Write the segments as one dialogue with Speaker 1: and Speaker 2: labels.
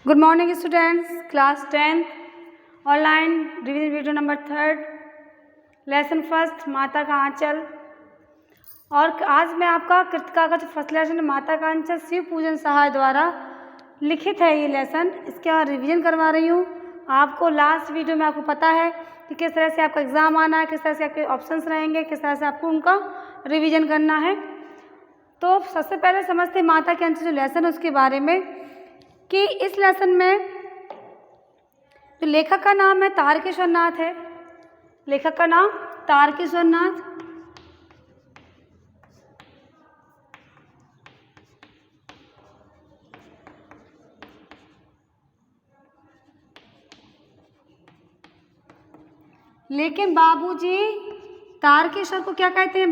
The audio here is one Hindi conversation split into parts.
Speaker 1: Good morning students, class 10th online revision video number 3 lesson first माता का आंचल। और आज मैं आपका कृतकागज फर्स्ट लेसन माता का आंचल शिव पूजन सहाय द्वारा लिखित है ये लेसन, इसके बाद रिवीजन करवा रही हूँ। आपको लास्ट वीडियो में आपको पता है कि किस तरह से आपका एग्ज़ाम आना है, किस तरह से आपके ऑप्शंस रहेंगे, किस तरह से आपको उनका रिवीजन करना है। तो सबसे पहले समझते हैं माता के आंचल जो लेसन है उसके बारे में, कि इस लेसन में जो लेखक का नाम है तारकेश्वर नाथ है। लेखक का नाम तारकेश्वर नाथ। लेकिन बाबूजी तारकेश्वर को क्या कहते हैं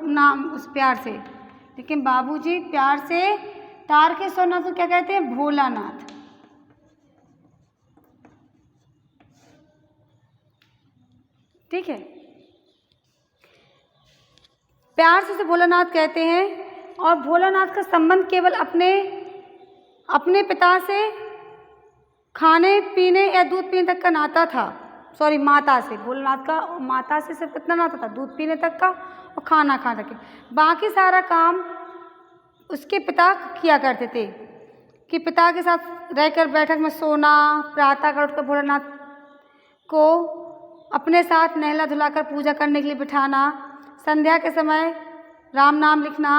Speaker 1: नाम उस प्यार से, लेकिन बाबूजी प्यार से तारकेश्वर नाथ को क्या कहते हैं? भोलानाथ। ठीक है, प्यार से उसे भोलानाथ कहते हैं। और भोलानाथ का संबंध केवल अपने पिता से खाने पीने या दूध पीने तक का नाता था। सॉरी, माता से। भोलानाथ का माता से सिर्फ कितना नाता था? दूध पीने तक का और खाना खाने तक के। बाकी सारा काम उसके पिता किया करते थे, कि पिता के साथ रहकर बैठक में सोना, प्रातः उठकर भोलानाथ को अपने साथ नहला धुलाकर पूजा करने के लिए बिठाना, संध्या के समय राम नाम लिखना।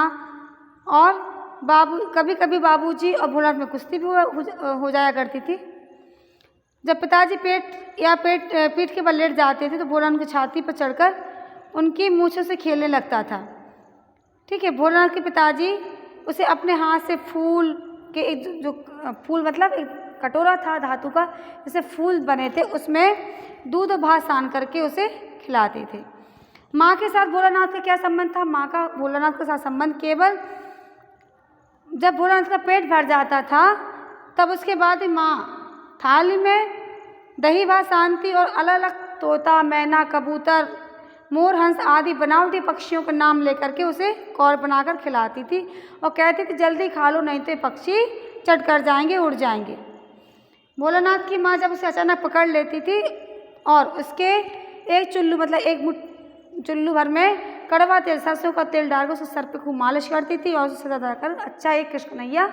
Speaker 1: और कभी कभी बाबूजी और भोलानाथ में कुश्ती भी हो जाया करती थी। जब पिताजी पीठ के बल लेट जाते थे तो भोलानाथ उनकी छाती पर चढ़कर उनकी मूँछों से खेलने लगता था। ठीक है, भोलानाथ के पिताजी उसे अपने हाथ से फूल के जो फूल मतलब एक कटोरा था धातु का, जैसे फूल बने थे, उसमें दूध और भात सान करके उसे खिलाते थे। माँ के साथ भोलानाथ का क्या संबंध था? माँ का भोलानाथ के साथ संबंध केवल जब भोलानाथ का पेट भर जाता था तब उसके बाद ही माँ थाली में दही भात सानती और अलग अलग तोता, मैना, कबूतर, मोर, हंस आदि बनावटी पक्षियों का नाम लेकर के उसे कौर बनाकर खिलाती थी और कहती थी जल्दी खा लो नहीं तो ये पक्षी चढ़ कर जाएंगे, उड़ जाएंगे। भोलानाथ की माँ जब उसे अचानक पकड़ लेती थी और उसके एक चुल्लू मतलब एक चुल्लू भर में कड़वा तेल, सरसों का तेल डालकर उसके सर पे खूब मालिश करती थी और उसे सजा कर अच्छा एक कृष्ण कन्हैया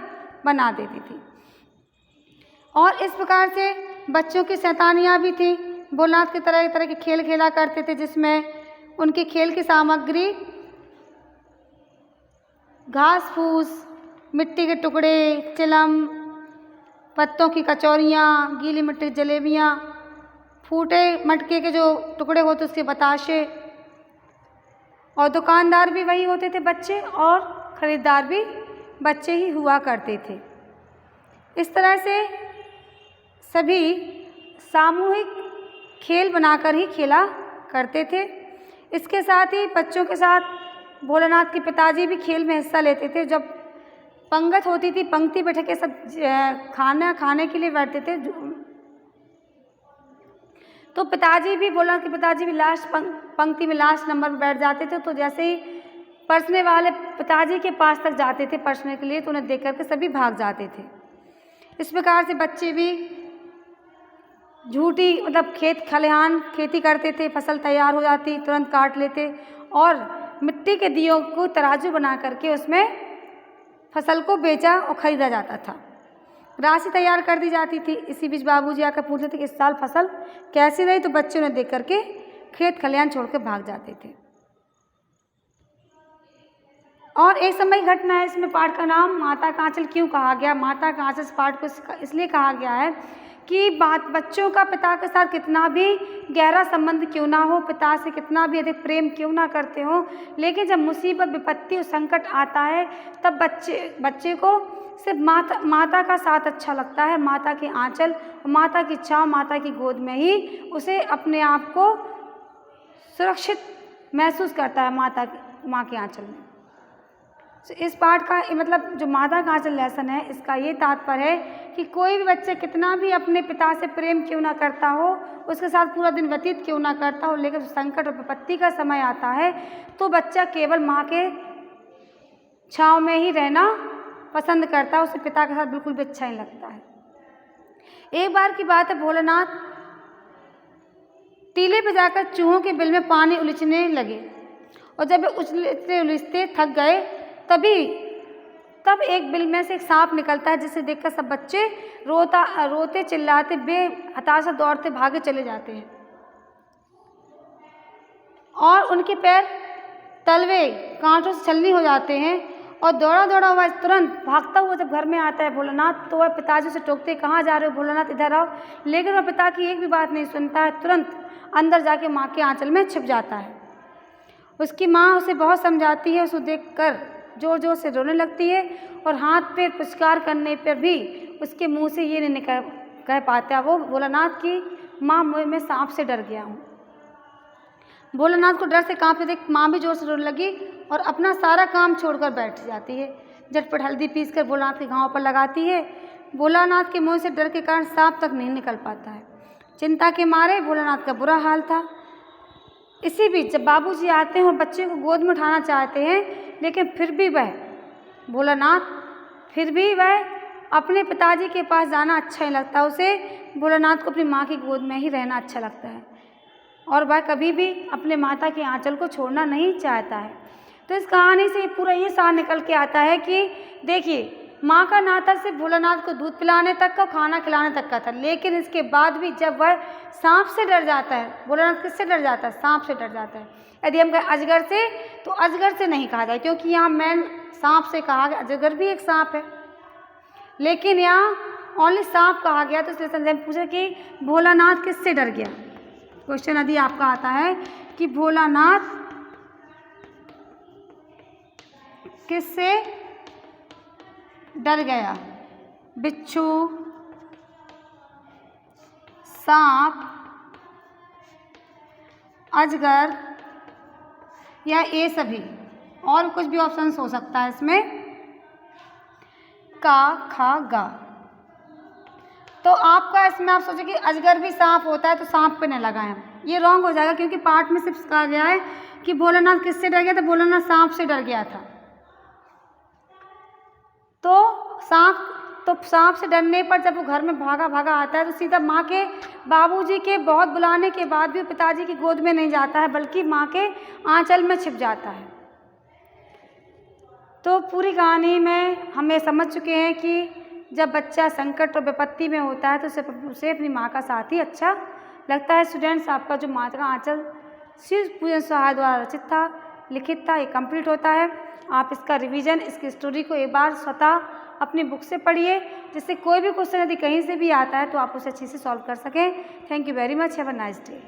Speaker 1: बना देती थी। और इस प्रकार से बच्चों की शैतानियाँ भी थी। भोलानाथ की तरह तरह के खेल खेला करते थे, जिसमें उनके खेल की सामग्री घास फूस, मिट्टी के टुकड़े, चिलम, पत्तों की कचौरियाँ, गीली मिट्टी की जलेबियाँ, फूटे मटके के जो टुकड़े होते उसके बताशे। और दुकानदार भी वही होते थे बच्चे, और ख़रीदार भी बच्चे ही हुआ करते थे। इस तरह से सभी सामूहिक खेल बनाकर ही खेला करते थे। इसके साथ ही बच्चों के साथ भोलानाथ के पिताजी भी खेल में हिस्सा लेते थे। जब पंगत होती थी, पंक्ति बैठ के सब खाना खाने के लिए बैठते थे, तो पिताजी भी भोलानाथ के पिताजी भी लास्ट पंक्ति में लास्ट नंबर पर बैठ जाते थे। तो जैसे ही परसने वाले पिताजी के पास तक जाते थे परसने के लिए तो उन्हें देख करके सभी भाग जाते थे। इस प्रकार से बच्चे भी झूठी मतलब खेत खलिहान खेती करते थे, फसल तैयार हो जाती तुरंत काट लेते और मिट्टी के दियों को तराजू बना करके उसमें फसल को बेचा और ख़रीदा जाता था। राशि तैयार कर दी जाती थी। इसी बीच बाबूजी आकर पूछते थे कि इस साल फसल कैसी रही, तो बच्चे उन्हें देख करके खेत खलिहान छोड़ के भाग जाते थे। और एक समय की घटना है, इसमें पाठ का नाम माता का आंचल क्यों कहा गया? माता का आंचल पाठ को इसलिए कहा गया है कि बच्चों का पिता के साथ कितना भी गहरा संबंध क्यों ना हो, पिता से कितना भी अधिक प्रेम क्यों ना करते हो, लेकिन जब मुसीबत, विपत्ति और संकट आता है तब बच्चे को सिर्फ माता का साथ अच्छा लगता है। माता के आंचल, माता की छाँव, माता की गोद में ही उसे अपने आप को सुरक्षित महसूस करता है माँ के आंचल में। इस पाठ का मतलब जो माता का आंचल लेसन है, इसका ये तात्पर्य है कि कोई भी बच्चा कितना भी अपने पिता से प्रेम क्यों ना करता हो, उसके साथ पूरा दिन व्यतीत क्यों ना करता हो, लेकिन संकट और विपत्ति का समय आता है तो बच्चा केवल माँ के छाँव में ही रहना पसंद करता है, उसे पिता के साथ बिल्कुल भी अच्छा नहीं लगता है। एक बार की बात है, भोलानाथ टीले पे जाकर चूहों के बिल में पानी उलीचने लगे और जब वे उछलते उलीचते थक गए तब एक बिल में से एक सांप निकलता है, जिसे देखकर सब बच्चे रोते चिल्लाते बेहताशा दौड़ते भागे चले जाते हैं और उनके पैर तलवे कांटों से छलनी हो जाते हैं और दौड़ा हुआ तुरंत भागता हुआ जब घर में आता है भोलानाथ, तो वह पिताजी से टोकते, कहाँ जा रहे हो भोलानाथ, इधर आओ। लेकिन वह पिता की एक भी बात नहीं सुनता है, तुरंत अंदर जाके माँ के आंचल में छिप जाता है। उसकी माँ उसे बहुत समझाती है, उसे देखकर जोर जोर से रोने लगती है और हाथ पैर पुचकार करने पर भी उसके मुंह से ये नहीं कह पाता वो भोलानाथ की माँ, मैं सांप से डर गया हूँ। भोलानाथ को डर से कांपते देख माँ भी जोर से रोने लगी और अपना सारा काम छोड़कर बैठ जाती है। झटपट हल्दी पीसकर भोलानाथ के घाव पर लगाती है। भोलानाथ के मुंह से डर के कारण सांप तक नहीं निकल पाता है। चिंता के मारे भोलानाथ का बुरा हाल था। इसी बीच जब बाबूजी आते हैं और बच्चे को गोद में उठाना चाहते हैं, लेकिन फिर भी वह अपने पिताजी के पास जाना अच्छा नहीं लगता। उसे भोलानाथ को अपनी माँ की गोद में ही रहना अच्छा लगता है और वह कभी भी अपने माता के आंचल को छोड़ना नहीं चाहता है। तो इस कहानी से पूरा ये सार निकल के आता है कि देखिए, माँ का नाता सिर्फ भोलानाथ को दूध पिलाने तक का, खाना खिलाने तक का था, लेकिन इसके बाद भी जब वह सांप से डर जाता है, भोलानाथ किससे डर जाता है? सांप से डर जाता है। यदि हम कहें अजगर से, तो अजगर से नहीं कहा जाए, क्योंकि यहाँ मैन सांप से कहा गया, अजगर भी एक सांप है, लेकिन यहाँ ओनली सांप कहा गया। तो इसलिए संजय पूछा कि भोलानाथ किससे डर गया। क्वेश्चन यदि आपका आता है कि भोलानाथ किससे डर गया, बिच्छू, सांप, अजगर या ये सभी, और कुछ भी ऑप्शंस हो सकता है इसमें, का, खा, गा। तो आपका इसमें आप सोचें कि अजगर भी सांप होता है, तो सांप पे न लगाएं, ये रॉन्ग हो जाएगा, क्योंकि पाठ में सिर्फ कहा गया है कि भोलानाथ किससे डर गया, तो भोलानाथ सांप से डर गया था। तो सांप से डरने पर जब वो घर में भागा आता है, तो सीधा माँ के बाबूजी के बहुत बुलाने के बाद भी पिताजी की गोद में नहीं जाता है, बल्कि माँ के आंचल में छिप जाता है। तो पूरी कहानी में हम ये समझ चुके हैं कि जब बच्चा संकट और विपत्ति में होता है, तो उसे अपनी माँ का साथ ही अच्छा लगता है। स्टूडेंट्स, आपका जो माँ का आंचल श्री पूजन सहाय द्वारा रचित था, लिखित था, ये कंप्लीट होता है। आप इसका रिवीजन, इसकी स्टोरी को एक बार स्वतः अपनी बुक से पढ़िए, जिससे कोई भी क्वेश्चन यदि कहीं से भी आता है तो आप उसे अच्छे से सॉल्व कर सकें। Thank you very much. Have a nice day.